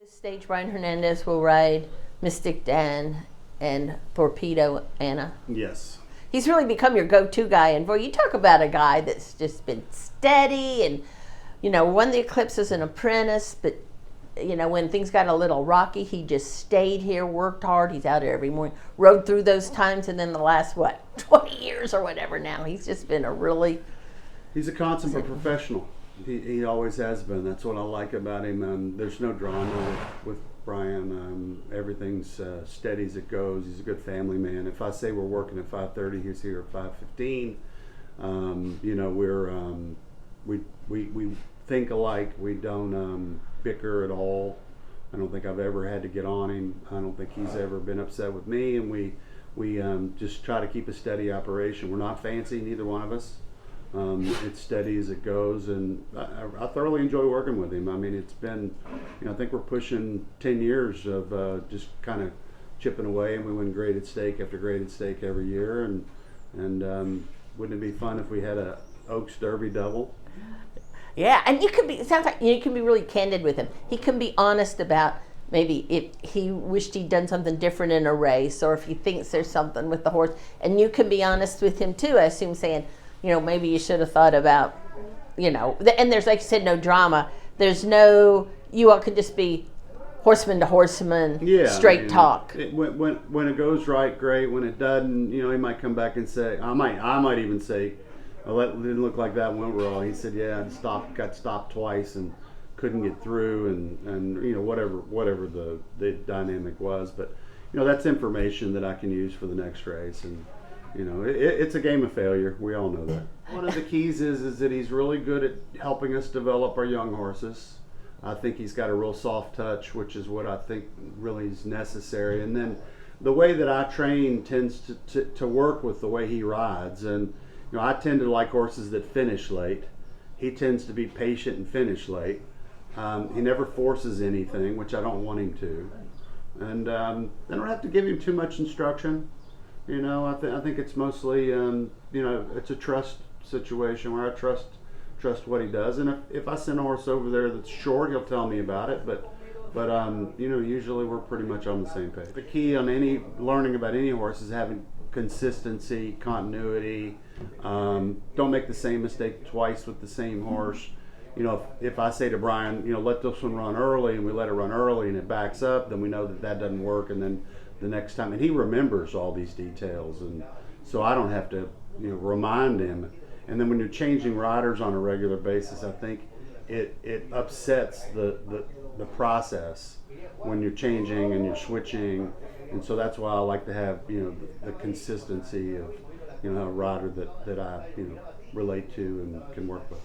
This stage, Brian Hernandez will ride Mystic Dan and Torpedo Anna. Yes. He's really become your go-to guy, and boy, you talk about a guy that's just been steady and, won the Eclipse as an apprentice, but, when things got a little rocky, he just stayed here, worked hard. He's out here every morning, rode through those times, and then the last, 20 years or whatever now, he's just been a really... He's a consummate professional. He always has been. That's what I like about him. There's no drama with Brian. Everything's steady as it goes. He's a good family man. If I say we're working at 5:30, he's here at 5:15. We think alike. We don't bicker at all. I don't think I've ever had to get on him. I don't think he's ever been upset with me. And we just try to keep a steady operation. We're not fancy, neither one of us. It's steady as it goes, and I thoroughly enjoy working with him. I mean, it's been, I think we're pushing 10 years of just kind of chipping away, and we win graded stake after graded stake every year. And wouldn't it be fun if we had a Oaks Derby double? Yeah, and it sounds like you can be really candid with him. He can be honest about maybe if he wished he'd done something different in a race, or if he thinks there's something with the horse, and you can be honest with him too. I assume saying, maybe you should have thought about, and there's, like you said, no drama. There's no, you all can just be horseman to horseman, straight talk. When it goes right, great. When it doesn't, he might come back and say, I might even say, well, that didn't look like that went wrong. He said, yeah, got stopped twice and couldn't get through, and whatever the dynamic was. But, that's information that I can use for the next race. And it's a game of failure. We all know that. One of the keys is that he's really good at helping us develop our young horses. I think he's got a real soft touch, which is what I think really is necessary. And then the way that I train tends to work with the way he rides. And I tend to like horses that finish late. He tends to be patient and finish late. He never forces anything, which I don't want him to. And I don't have to give him too much instruction. I think it's mostly, it's a trust situation where I trust what he does. And if I send a horse over there that's short, he'll tell me about it. But usually we're pretty much on the same page. The key on learning about any horse is having consistency, continuity. Don't make the same mistake twice with the same horse. If I say to Brian, let this one run early, and we let it run early and it backs up, then we know that doesn't work. And then the next time, and he remembers all these details, and so I don't have to remind him. And then when you're changing riders on a regular basis, I think it upsets the process when you're changing and you're switching. And so that's why I like to have the consistency of a rider that I relate to and can work with.